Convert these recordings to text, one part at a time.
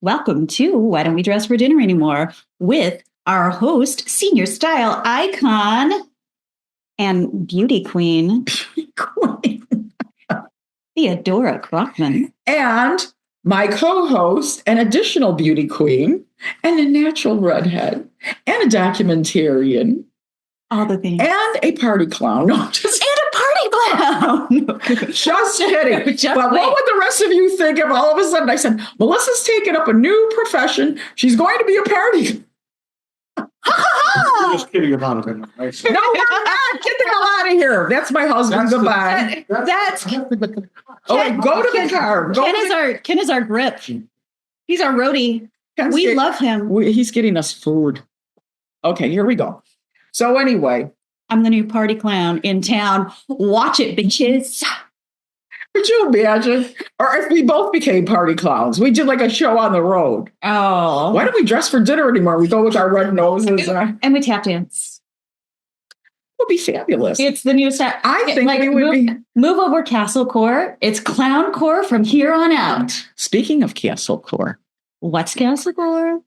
Welcome to Why Don't We Dress for Dinner Anymore with our host, senior style icon and beauty queen, Theodora Krochman. And my co-host, an additional beauty queen, and a natural redhead, and a documentarian. All the things. And a party clown. No, just and a party clown. Just kidding. But what would the rest of you think if all of a sudden I said, Melissa's taking up a new profession. She's going to be a party. You're just kidding about it. No, we're not. Get the hell out of here. That's my husband. Goodbye. Ken, go to the car. Ken is our grip. He's our roadie. We love him. He's getting us food. Okay, here we go. So anyway. I'm the new party clown in town. Watch it, bitches. Could you imagine? Or if we both became party clowns, we did like a show on the road. Oh. Why don't we dress for dinner anymore? We go with our red noses. And we tap dance. It would be fabulous. It's the new style. I think we would move over Castlecore. It's clowncore from here on out. Speaking of Castlecore. What's Castlecore?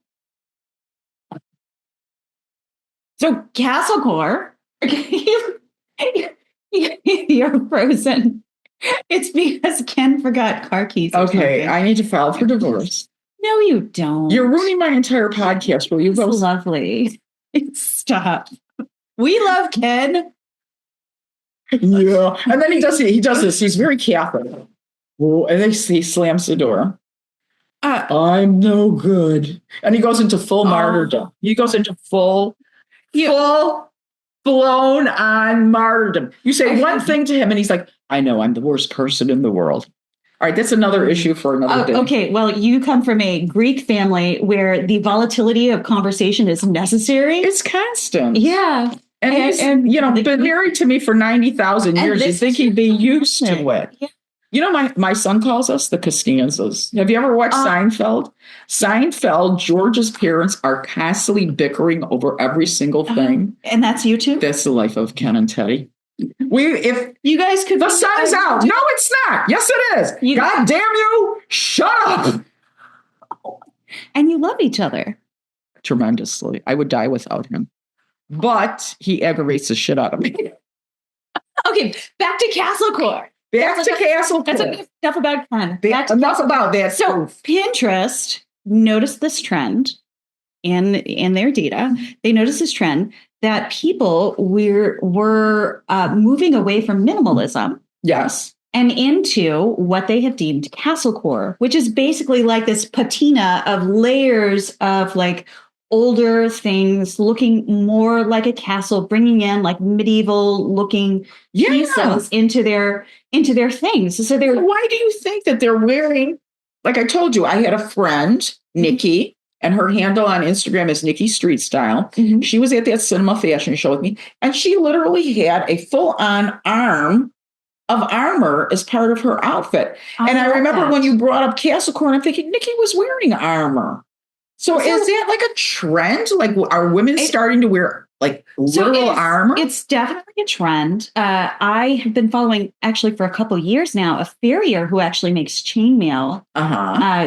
So Castlecore, you're frozen. It's because Ken forgot car keys. Okay, I need to file for divorce. No, you don't. You're ruining my entire podcast. Will you go? Lovely. Stop. We love Ken. Yeah, and then he does this. He's very Catholic. Oh, and then he slams the door. I'm no good, and he goes into full martyrdom. He goes into full blown on martyrdom. You say one thing to him and he's like, I know I'm the worst person in the world. All right, that's another issue for another day. Okay, well, you come from a Greek family where the volatility of conversation is necessary. It's constant. Yeah. And he's been married to me for 90,000 years. You think he'd be used to it. Yeah. You know, my son calls us the Costanzas. Have you ever watched Seinfeld? Seinfeld, George's parents are constantly bickering over every single thing. And that's you too? That's the life of Ken and Teddi. If you guys could... The sun's out. No, it's not. Yes, it is. God damn you. Shut up. And you love each other. Tremendously. I would die without him. But he aggravates the shit out of me. Okay, back to Castlecore. Back to Castlecore. That's enough about Ken. Enough about that. So Pinterest noticed this trend in their data. They noticed this trend that people were moving away from minimalism. Yes. And into what they have deemed Castlecore, which is basically like this patina of layers of like older things looking more like a castle, bringing in like medieval looking pieces into their things. So why do you think that they're wearing, like I told you, I had a friend, Nikki, and her handle on Instagram is Nikki Street Style. Mm-hmm. She was at that cinema fashion show with me, and she literally had a full-on arm of armor as part of her outfit. And I remember when you brought up Castlecore, and I'm thinking, Nikki was wearing armor. So is that like a trend? Like, are women starting to wear like literal armor? It's definitely a trend. I have been following actually for a couple of years now a farrier who actually makes chainmail.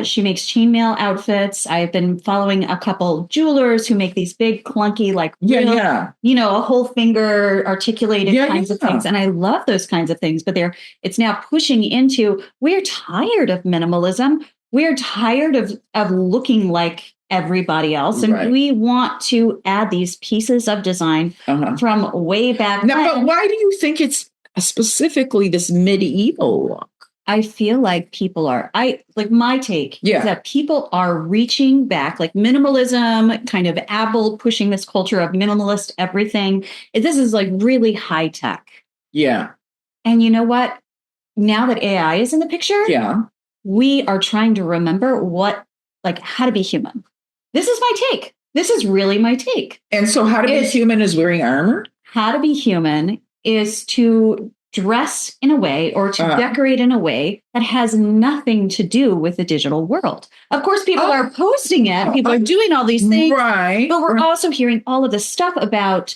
She makes chainmail outfits. I've been following a couple jewelers who make these big clunky like a whole finger articulated kinds of things, and I love those kinds of things. But it's now pushing into, we're tired of minimalism. We're tired of looking like everybody else, and we want to add these pieces of design from way back then. But why do you think it's specifically this medieval look? I feel like people are, my take is that people are reaching back, like minimalism, kind of Apple pushing this culture of minimalist everything. This is like really high tech. Yeah. And you know what? Now that AI is in the picture, we are trying to remember how to be human. This is my take. This is really my take. And so how to be human is wearing armor? How to be human is to dress in a way or to decorate in a way that has nothing to do with the digital world. Of course, people are posting it. People are doing all these things. Right. But we're also hearing all of this stuff about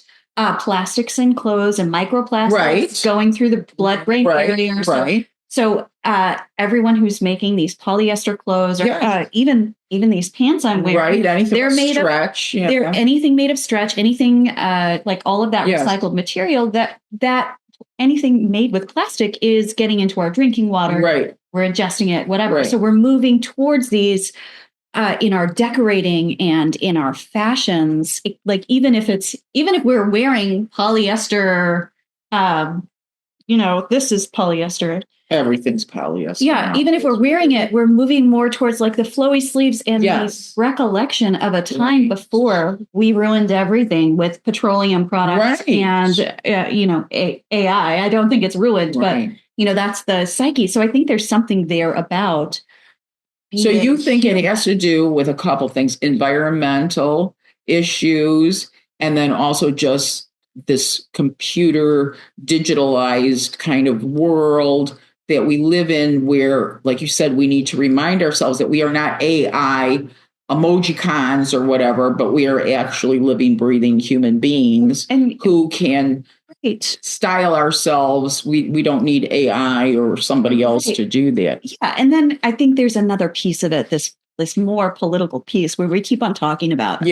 plastics in clothes and microplastics going through the blood-brain barrier. So everyone who's making these polyester clothes, or even these pants I'm wearing, right? Anything they're made stretch, of anything made of stretch, anything like all of that recycled material. That anything made with plastic is getting into our drinking water. Right. We're ingesting it, whatever. Right. So we're moving towards these in our decorating and in our fashions. Like even if we're wearing polyester, this is polyester. Everything's polyester. Yeah, even if we're wearing it, we're moving more towards like the flowy sleeves and the recollection of a time before we ruined everything with petroleum products and, AI. I don't think it's ruined, but, that's the psyche. So I think there's something there about. So you think it has to do with a couple things, environmental issues, and then also just this computer digitalized kind of world that we live in where, like you said, we need to remind ourselves that we are not AI emoji cons or whatever, but we are actually living, breathing human beings who can style ourselves. We don't need AI or somebody else to do that. Yeah. And then I think there's another piece of it, this more political piece where we keep on talking about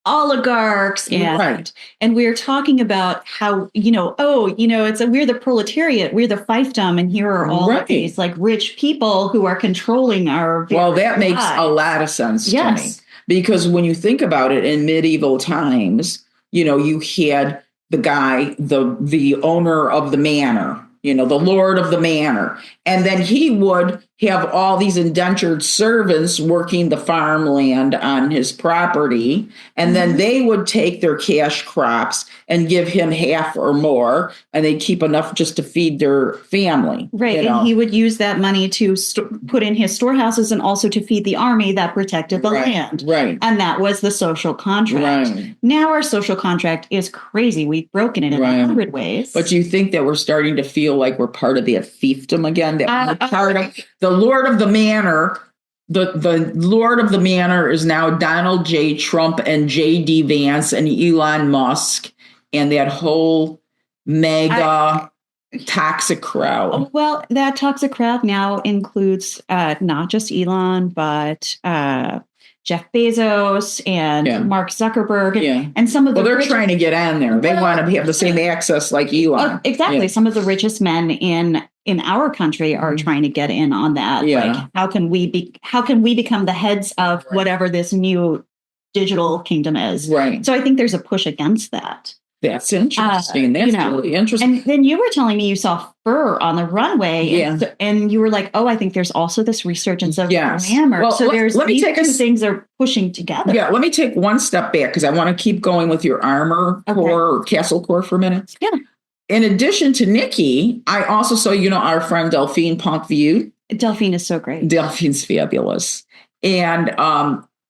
oligarchs and we're talking about how, we're the proletariat, we're the fiefdom, and here are all of these like rich people who are controlling our that makes a lot of sense to me. Because when you think about it, in medieval times, you had the guy, the owner of the manor, the lord of the manor. And then he would have all these indentured servants working the farmland on his property. And then they would take their cash crops and give him half or more, and they'd keep enough just to feed their family. Right. And he would use that money to put in his storehouses and also to feed the army that protected the land. Right. And that was the social contract. Right. Now our social contract is crazy. We've broken it in 100 ways. But do you think that we're starting to feel like we're part of the fiefdom again? That we're part of the Lord of the Manor. The Lord of the Manor is now Donald J. Trump and J.D. Vance and Elon Musk and that whole mega toxic crowd. Well, that toxic crowd now includes not just Elon, but Jeff Bezos and Mark Zuckerberg and some of the they're trying to get on there. They want to have the same access like Elon. Exactly. Yeah. Some of the richest men in our country are trying to get in on that. Yeah. Like, how can we become the heads of whatever this new digital kingdom is? Right. So I think there's a push against that. That's interesting. That's really interesting. And then you were telling me you saw fur on the runway, and you were like, "Oh, I think there's also this resurgence of glamour." Well, so there's these two things are pushing together. Yeah, let me take one step back because I want to keep going with your armor core or castle core for a minute. Yeah. In addition to Nikki, I also saw our friend Delphine Pontvieux. Delphine is so great. Delphine's fabulous, and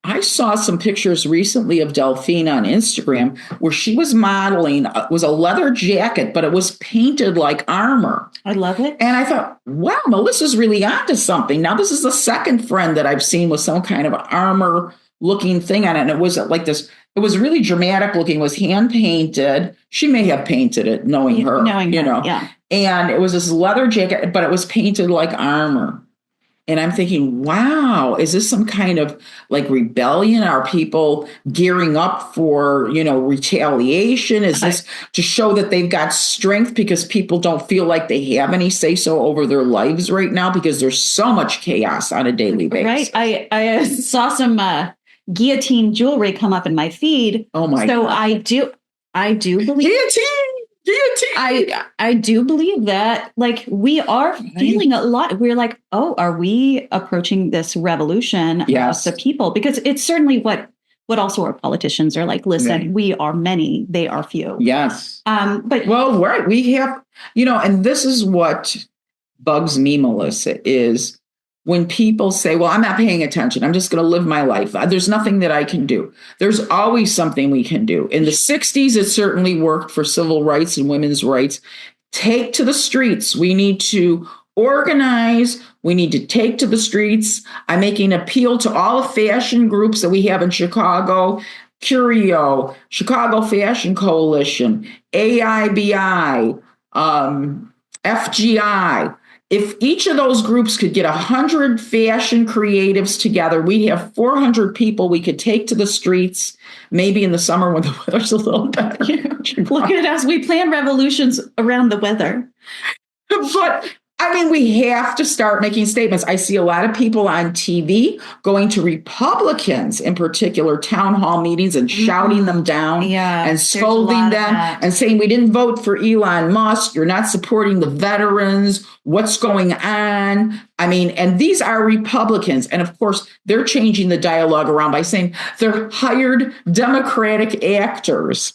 I saw some pictures recently of Delphine on Instagram where she was modeling. It was a leather jacket, but it was painted like armor. I love it. And I thought, wow, Melissa's really onto something. Now, this is the second friend that I've seen with some kind of armor looking thing on it. And it was like this, it was really dramatic looking, it was hand painted. She may have painted it knowing her. Yeah. And it was this leather jacket, but it was painted like armor. And I'm thinking, wow, is this some kind of like rebellion? Are people gearing up for, retaliation? Is this to show that they've got strength because people don't feel like they have any say-so over their lives right now because there's so much chaos on a daily basis? Right. I saw some guillotine jewelry come up in my feed. Oh my God. I do believe I do believe that, like, we are feeling a lot. We're like, oh, are we approaching this revolution of the people? Because it's certainly what also our politicians are like. Listen, we are many, they are few. Yes. But we have, and this is what bugs me, Melissa, is when people say, well, I'm not paying attention, I'm just going to live my life. There's nothing that I can do. There's always something we can do. In the 60s, it certainly worked for civil rights and women's rights. Take to the streets. We need to organize. We need to take to the streets. I'm making an appeal to all the fashion groups that we have in Chicago. Curio, Chicago Fashion Coalition, AIBI, FGI. if each of those groups could get 100 fashion creatives together, we have 400 people we could take to the streets, maybe in the summer when the weather's a little better. Look at us. We plan revolutions around the weather. But I mean, we have to start making statements. I see a lot of people on TV going to Republicans, in particular, town hall meetings and shouting them down and scolding them and saying, we didn't vote for Elon Musk. You're not supporting the veterans. What's going on? I mean, and these are Republicans. And of course, they're changing the dialogue around by saying they're hired Democratic actors.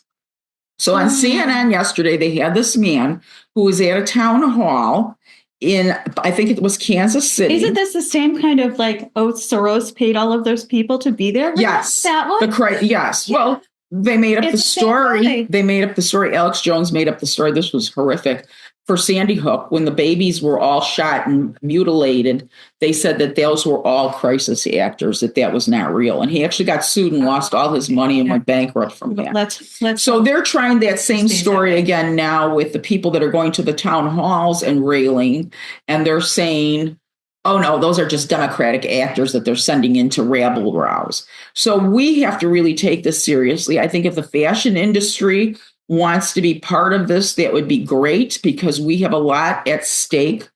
So on CNN yesterday, they had this man who was at a town hall in, I think it was Kansas City. Isn't this the same kind of like, Soros paid all of those people to be there? Yes. That one? Yes. Yeah. Well, they made up the story. They made up the story. Alex Jones made up the story. This was horrific. For Sandy Hook, when the babies were all shot and mutilated, they said that those were all crisis actors, that was not real. And he actually got sued and lost all his money and went bankrupt from that. So they're trying that same story again now with the people that are going to the town halls and railing. And they're saying, oh, no, those are just Democratic actors that they're sending into rabble rouse. So we have to really take this seriously. I think if the fashion industry wants to be part of this, that would be great, because we have a lot at stake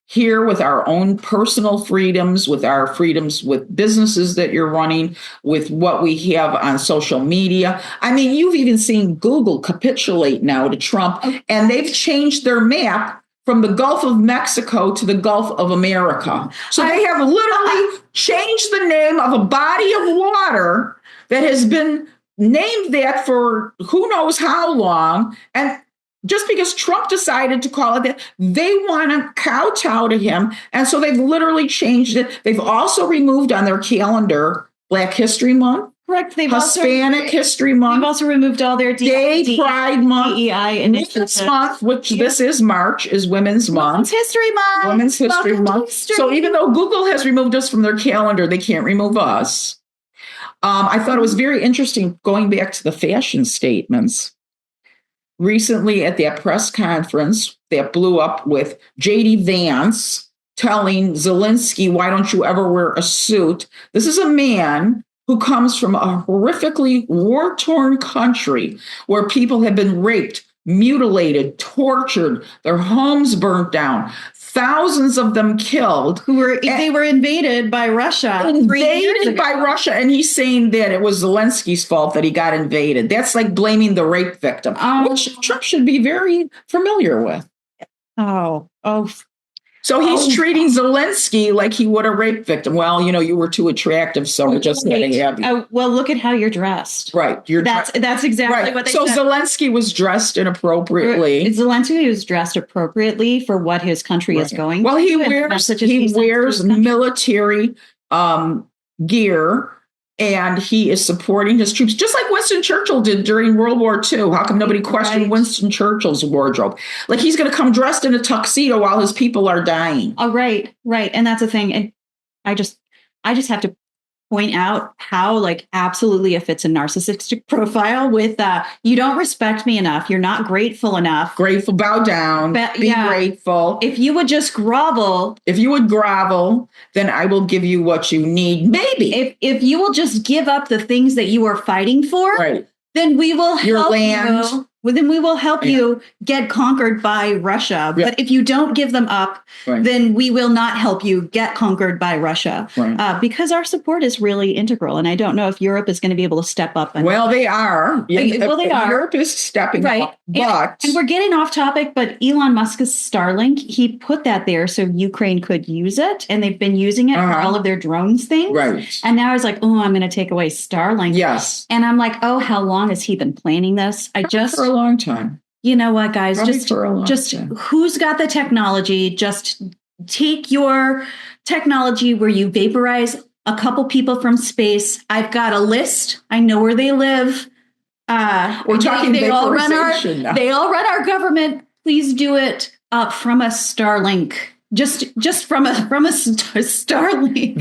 here with our own personal freedoms, with our freedoms with businesses that you're running, with what we have on social media. I mean, you've even seen Google capitulate now to Trump, and they've changed their map from the Gulf of Mexico to the Gulf of America. So they have literally changed the name of a body of water that has been named that for who knows how long. And just because Trump decided to call it that, they want to kowtow to him. And so they've literally changed it. They've also removed on their calendar Black History Month. Correct. Hispanic History Month. They've also removed all their Gay Pride Month. DEI Women's Month, which this is March, is Women's Month. History Month. Women's History Month. So even though Google has removed us from their calendar, they can't remove us. I thought it was very interesting going back to the fashion statements. Recently at that press conference that blew up with J.D. Vance telling Zelensky, why don't you ever wear a suit? This is a man who comes from a horrifically war-torn country where people have been raped, mutilated, tortured, their homes burnt down. Thousands of them killed. They were invaded by Russia. Invaded by Russia. And he's saying that it was Zelensky's fault that he got invaded. That's like blaming the rape victim, which Trump should be very familiar with. So he's treating Zelensky like he would a rape victim. Well, you were too attractive, so we just had to have you. Well, look at how you're dressed. Right. That's exactly what they said. So Zelensky was dressed inappropriately. Zelensky was dressed appropriately for what his country is going through. Well, he wears military gear, and he is supporting his troops, just like Winston Churchill did during World War II. How come nobody questioned Winston Churchill's wardrobe? Like, he's going to come dressed in a tuxedo while his people are dying. Oh, right. And that's the thing. And I just have to point out how, like, absolutely it fits a narcissistic profile with you don't respect me enough. You're not grateful enough. Grateful, bow down, be grateful. If you would just grovel. If you would grovel, then I will give you what you need. Maybe. If you will just give up the things that you are fighting for, then we will help your land. You. Well, then we will help you get conquered by Russia. But if you don't give them up, then we will not help you get conquered by Russia. Because our support is really integral. And I don't know if Europe is going to be able to step up. Well, they are. They are. Europe is stepping up. But and we're getting off topic, but Elon Musk's Starlink, he put that there so Ukraine could use it. And they've been using it for all of their drones things. And now it's like, I'm going to take away Starlink. Yes. And I'm like, how long has he been planning this? For a long time. You know what, guys? Probably just who's got the technology? Just take your technology where you vaporize a couple people from space. I've got a list. I know where they live. We're talking they all run now. They all run our government. Please do it from a Starlink. Just from a Starlink.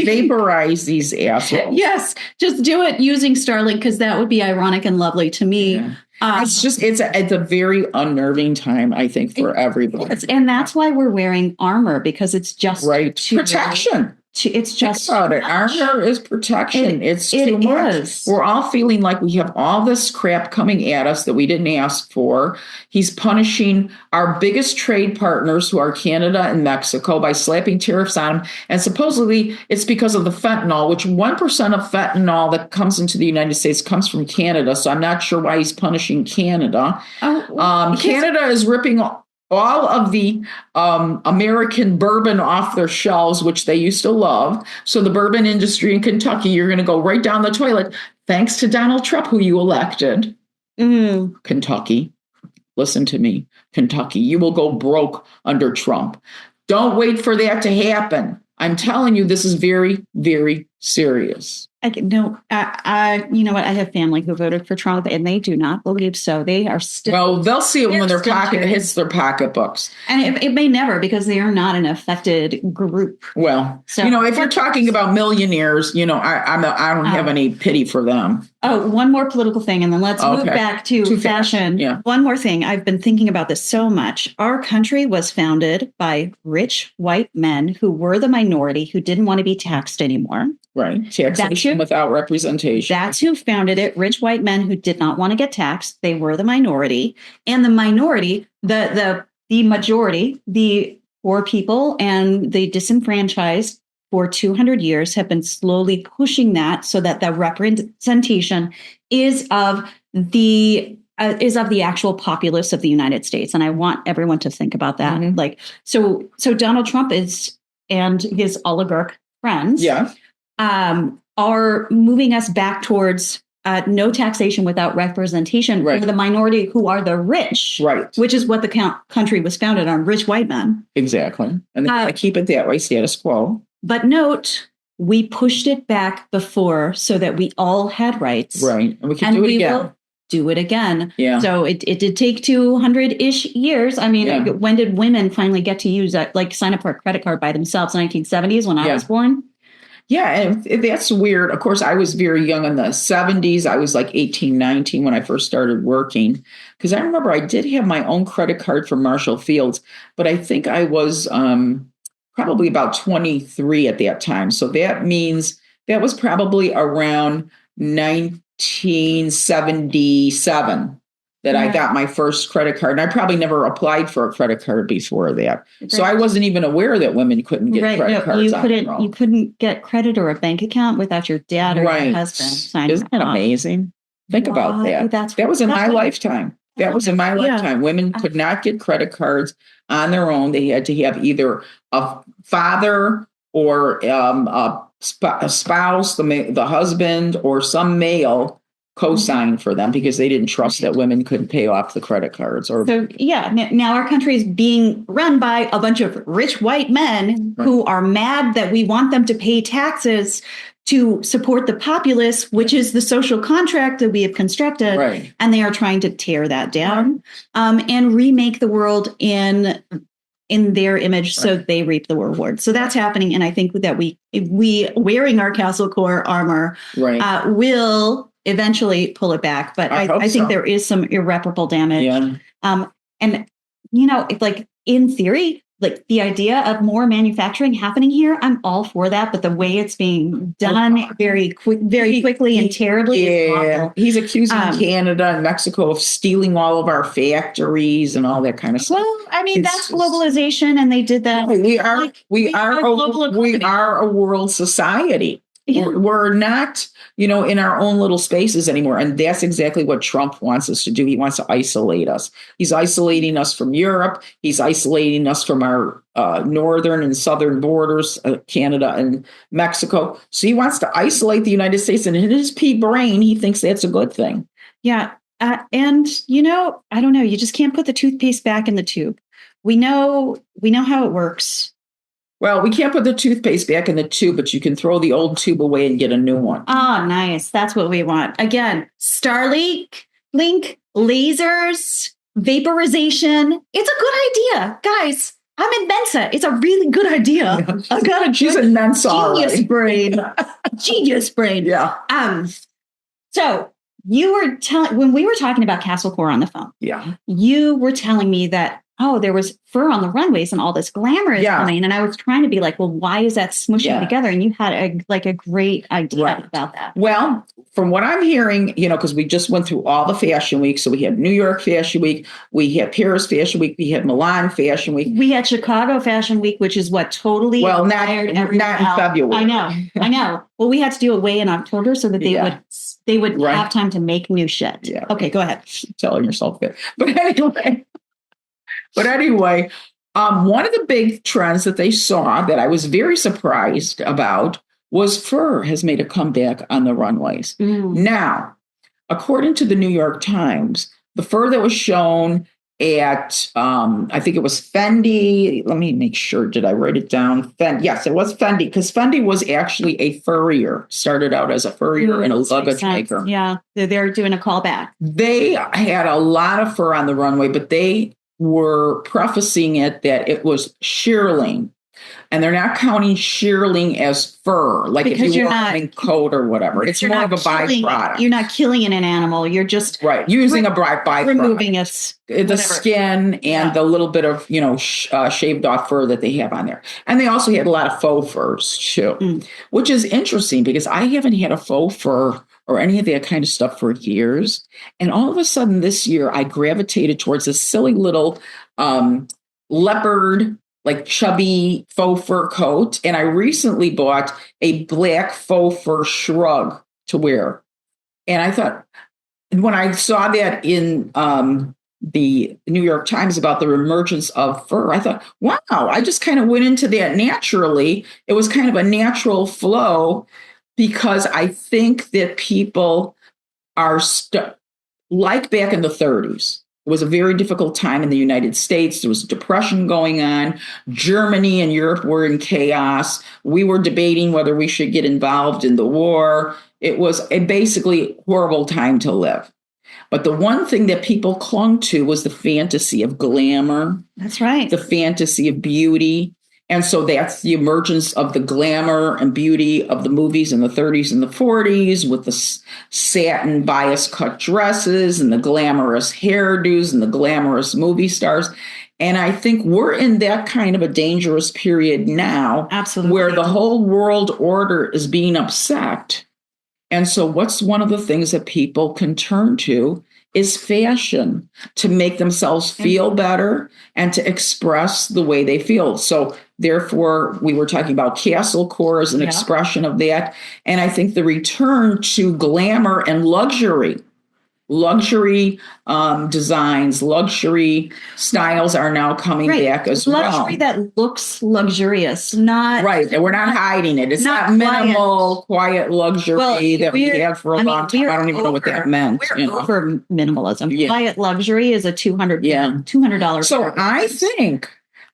Vaporize these assholes. Yes, just do it using Starlink, because that would be ironic and lovely to me. It's a very unnerving time, I think, for everybody. And that's why we're wearing armor, because it's just protection. It's just about it. Armor is protection. It's too much. We're all feeling like we have all this crap coming at us that we didn't ask for. He's punishing our biggest trade partners, who are Canada and Mexico, by slapping tariffs on them. And supposedly it's because of the fentanyl, which 1% of fentanyl that comes into the United States comes from Canada. So I'm not sure why he's punishing Canada. Canada is ripping all of the American bourbon off their shelves, which they used to love. So the bourbon industry in Kentucky, you're going to go right down the toilet, thanks to Donald Trump, who you elected. Kentucky, listen to me. Kentucky, you will go broke under Trump. Don't wait for that to happen. I'm telling you, this is very, very serious. You know what? I have family who voted for Trump, and they do not believe so. They are still. Well, they'll see it when it hits their pocketbooks, and it may never, because they are not an affected group. Well, so, if you're talking about millionaires, I don't have any pity for them. Oh, one more political thing, and then let's move back to fashion. Yeah. One more thing. I've been thinking about this so much. Our country was founded by rich white men who were the minority, who didn't want to be taxed anymore. Right. Taxation without representation. That's who founded it. Rich white men who did not want to get taxed. They were the minority. And the minority, the majority, the poor people and the disenfranchised for 200 years have been slowly pushing that so that the representation is of the actual populace of the United States. And I want everyone to think about that. Mm-hmm. So Donald Trump and his oligarch friends. Yeah. Are moving us back towards no taxation without representation for the minority, who are the rich, which is what the country was founded on, rich white men. Exactly. And I keep it that way, status quo. But note, we pushed it back before so that we all had rights. Right. And we can do it again. Will do it again. Yeah. So it did take 200-ish years. I mean, when did women finally get to use that, sign up for a credit card by themselves? 1970s, when I was born? Yeah, and that's weird. Of course, I was very young in the 70s. I was 18, 19 when I first started working. Because I remember I did have my own credit card from Marshall Fields, but I think I was probably about 23 at that time. So that means that was probably around 1977 that I got my first credit card. And I probably never applied for a credit card before that. Right. So I wasn't even aware that women couldn't get credit cards. You couldn't get credit or a bank account without your dad or your husband signing. Isn't that amazing? Think about that. That was in my lifetime. That was in my lifetime. Women could not get credit cards on their own. They had to have either a father or a spouse, the husband, or some male co-sign for them, because they didn't trust that women could pay off the credit cards. Now our country is being run by a bunch of rich white men who are mad that we want them to pay taxes to support the populace, which is the social contract that we have constructed. Right. And they are trying to tear that down and remake the world in their image, so they reap the reward. So that's happening. And I think that we wearing our Castle Core armor will eventually pull it back. But I think there is some irreparable damage. Yeah. And, in theory, the idea of more manufacturing happening here, I'm all for that. But the way it's being done very quickly and terribly. Yeah. He's accusing Canada and Mexico of stealing all of our factories and all that kind of stuff. Well, I mean, that's globalization, and they did that. We are a world society. Yeah. We're not, in our own little spaces anymore. And that's exactly what Trump wants us to do. He wants to isolate us. He's isolating us from Europe. He's isolating us from our northern and southern borders, Canada and Mexico. So he wants to isolate the United States. And in his pea brain, he thinks that's a good thing. Yeah. And, I don't know. You just can't put the toothpaste back in the tube. We know how it works. Well, we can't put the toothpaste back in the tube, but you can throw the old tube away and get a new one. Oh, nice. That's what we want. Again, Starlink, lasers, vaporization. It's a good idea. Guys, I'm in Mensa. It's a really good idea. I've got a genius brain. Genius brain. Yeah. So you were when we were talking about Castlecore on the phone. Yeah. You were telling me that, there was fur on the runways and all this glamour is coming. And I was trying to be like, well, why is that smushing together? And you had a great idea about that. Well, from what I'm hearing, because we just went through all the fashion weeks. So we had New York Fashion Week, we had Paris Fashion Week, we had Milan Fashion Week. We had Chicago Fashion Week, which is what totally not in February. I know. Well, we had to do it way in October so that they would have time to make new shit. Yeah. Okay, go ahead. Telling yourself that. But anyway, one of the big trends that they saw that I was very surprised about was fur has made a comeback on the runways. Now, according to the New York Times, the fur that was shown at, I think it was Fendi. Let me make sure. Did I write it down? Yes, it was Fendi, because Fendi was actually a furrier, started out as a furrier and a luggage maker. Yeah, they're doing a callback. They had a lot of fur on the runway, but they were prefacing it that it was shearling. And they're not counting shearling as fur, like because if you want a coat or whatever. It's more of a byproduct. You're not killing an animal. You're just using a byproduct. Removing the skin and the little bit of shaved off fur that they have on there. And they also had a lot of faux furs too, which is interesting because I haven't had a faux fur or any of that kind of stuff for years. And all of a sudden this year, I gravitated towards this silly little leopard, like chubby faux fur coat. And I recently bought a black faux fur shrug to wear. And I thought, when I saw that in the New York Times about the emergence of fur, I thought, wow, I just kind of went into that naturally. It was kind of a natural flow because I think that people are like back in the 30s. It was a very difficult time in the United States. There was a depression going on. Germany and Europe were in chaos. We were debating whether we should get involved in the war. It was a basically horrible time to live. But the one thing that people clung to was the fantasy of glamour. That's right. The fantasy of beauty. And so that's the emergence of the glamour and beauty of the movies in the 30s and the 40s with the satin bias cut dresses and the glamorous hairdos and the glamorous movie stars. And I think we're in that kind of a dangerous period now. Absolutely. Where the whole world order is being upset. And so what's one of the things that people can turn to is fashion to make themselves feel better and to express the way they feel. So therefore, we were talking about Castlecore as an expression of that. And I think the return to glamour and luxury designs, luxury styles are now coming back as well. Luxury that looks luxurious, not right. And we're not hiding it. It's not minimal, quiet luxury that we had for a long time. I don't even know what that meant. We're over minimalism. Yeah. Quiet luxury is a $200. So I think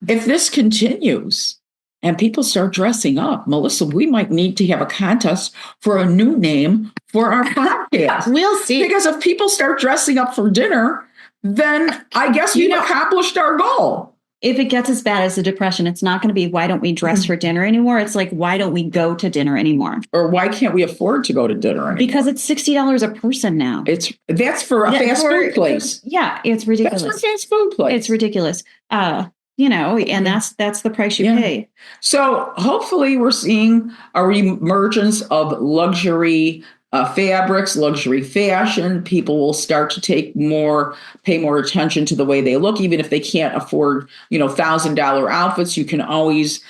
if this continues and people start dressing up, Melissa, we might need to have a contest for a new name for our podcast. We'll see. Because if people start dressing up for dinner, then I guess we've accomplished our goal. If it gets as bad as the depression, it's not going to be, why don't we dress for dinner anymore? It's like, why don't we go to dinner anymore? Or why can't we afford to go to dinner anymore? Because it's $60 a person now. That's for a fast food place. Yeah, it's ridiculous. That's for a fast food place. It's ridiculous. And that's the price you pay. So hopefully we're seeing a reemergence of luxury fabrics, luxury fashion. People will start to pay more attention to the way they look, even if they can't afford, $1,000 outfits. You can always.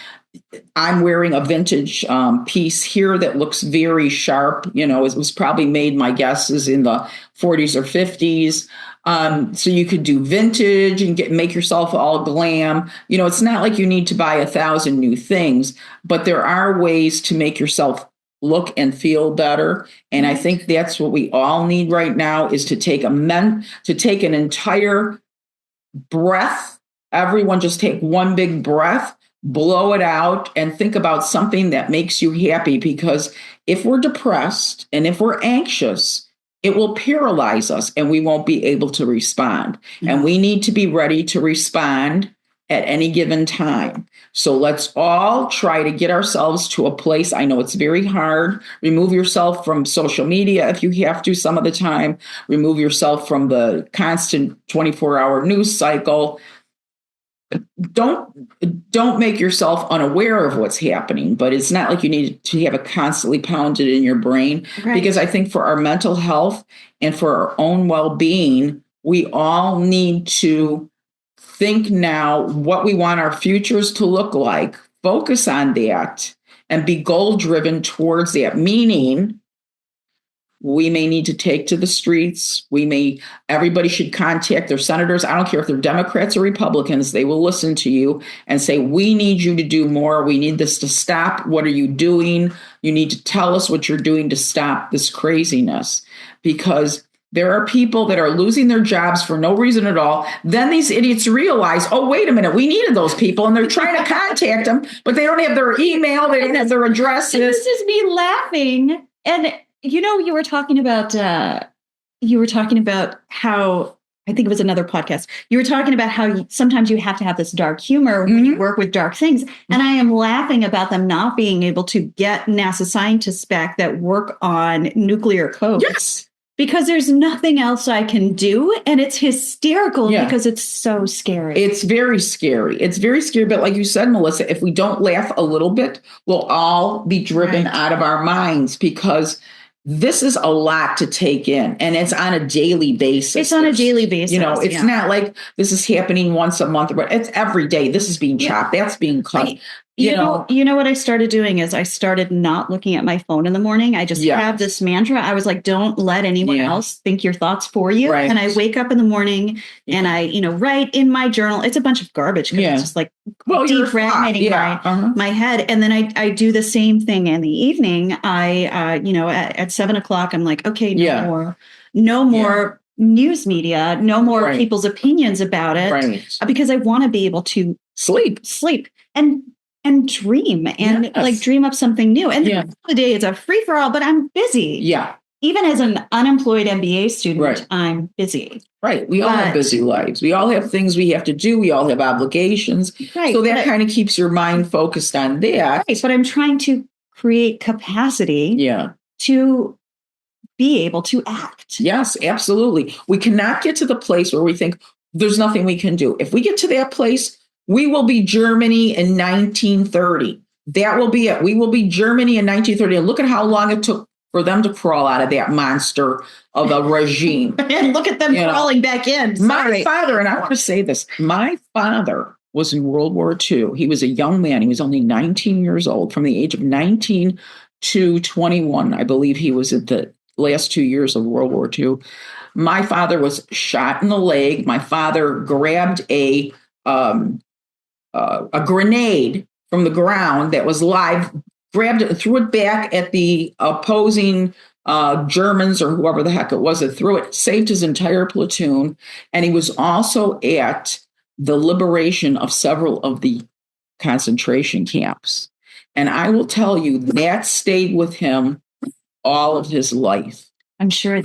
I'm wearing a vintage piece here that looks very sharp. It was probably made, my guess is in the 40s or 50s. So you could do vintage and make yourself all glam. It's not like you need to buy 1,000 new things, but there are ways to make yourself look and feel better. And I think that's what we all need right now is to take an entire breath. Everyone just take one big breath, blow it out, and think about something that makes you happy. Because if we're depressed and if we're anxious, it will paralyze us and we won't be able to respond. Mm-hmm. And we need to be ready to respond at any given time. So let's all try to get ourselves to a place. I know it's very hard. Remove yourself from social media if you have to some of the time. Remove yourself from the constant 24-hour news cycle. Don't make yourself unaware of what's happening, but it's not like you need to have it constantly pounded in your brain. Right. Because I think for our mental health and for our own well-being, we all need to think now what we want our futures to look like, focus on that, and be goal-driven towards that, meaning we may need to take to the streets. Everybody should contact their senators. I don't care if they're Democrats or Republicans. They will listen to you and say, we need you to do more. We need this to stop. What are you doing? You need to tell us what you're doing to stop this craziness, because there are people that are losing their jobs for no reason at all. Then these idiots realize, oh, wait a minute, we needed those people. And they're trying to contact them, but they don't have their email. They don't have their addresses. This is me laughing. And you were talking about how, I think it was another podcast. You were talking about how sometimes you have to have this dark humor when you work with dark things. And I am laughing about them not being able to get NASA scientists back that work on nuclear codes. Yes. Because there's nothing else I can do. And it's hysterical because it's so scary. It's very scary. It's very scary. But like you said, Melissa, if we don't laugh a little bit, we'll all be driven out of our minds, because this is a lot to take in, and it's on a daily basis. It's on a daily basis. It's not like this is happening once a month, but it's every day. This is being chopped. That's being cut. You know what I started doing is I started not looking at my phone in the morning. I just have this mantra. I was like, don't let anyone else think your thoughts for you. Right. And I wake up in the morning and I, write in my journal. It's a bunch of garbage because it's just like defragmenting my head. And then I do the same thing in the evening. I, at 7:00, I'm like, okay, no more news media, no more people's opinions about it, because I want to be able to sleep and dream and dream up something new. And the day is a free for all, but I'm busy. Yeah. Even as an unemployed MBA student, I'm busy. Right. We all have busy lives. We all have things we have to do. We all have obligations. Right. So that kind of keeps your mind focused on that. Right. But I'm trying to create capacity to be able to act. Yes, absolutely. We cannot get to the place where we think there's nothing we can do. If we get to that place, we will be Germany in 1930. That will be it. We will be Germany in 1930. And look at how long it took for them to crawl out of that monster of a regime. And look at them crawling back in. My father, and I want to say this, my father was in World War II. He was a young man. He was only 19 years old. From the age of 19 to 21, I believe he was at the last 2 years of World War II. My father was shot in the leg. My father grabbed a grenade from the ground that was live, grabbed it and threw it back at the opposing Germans or whoever the heck it was that threw it, saved his entire platoon. And he was also at the liberation of several of the concentration camps. And I will tell you, that stayed with him all of his life. I'm sure. He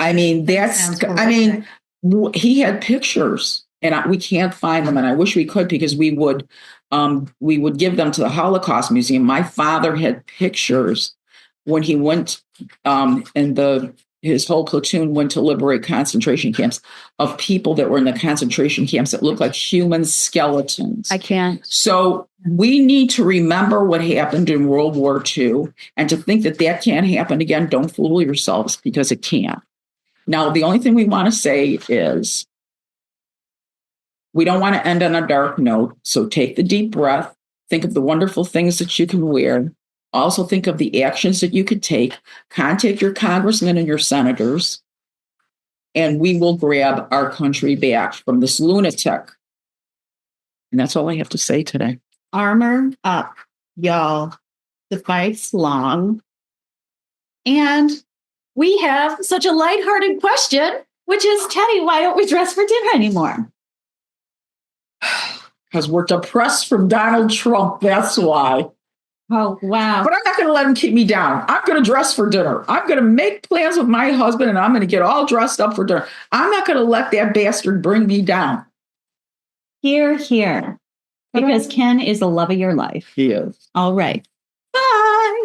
had pictures. And we can't find them, and I wish we could, because we would give them to the Holocaust Museum. My father had pictures when he went, and his whole platoon went to liberate concentration camps, of people that were in the concentration camps that looked like human skeletons. I can't. So we need to remember what happened in World War II, and to think that can't happen again. Don't fool yourselves, because it can. Now, the only thing we want to say is, we don't want to end on a dark note. So take the deep breath. Think of the wonderful things that you can wear. Also think of the actions that you could take. Contact your congressmen and your senators, and we will grab our country back from this lunatic. And that's all I have to say today. Armor up, y'all. The fight's long. And we have such a lighthearted question, which is, Teddi, why don't we dress for dinner anymore? Because we're depressed from Donald Trump. That's why. Oh, wow. But I'm not going to let him keep me down. I'm going to dress for dinner. I'm going to make plans with my husband, and I'm going to get all dressed up for dinner. I'm not going to let that bastard bring me down. Hear, hear. because Ken is the love of your life. He is. All right. Bye.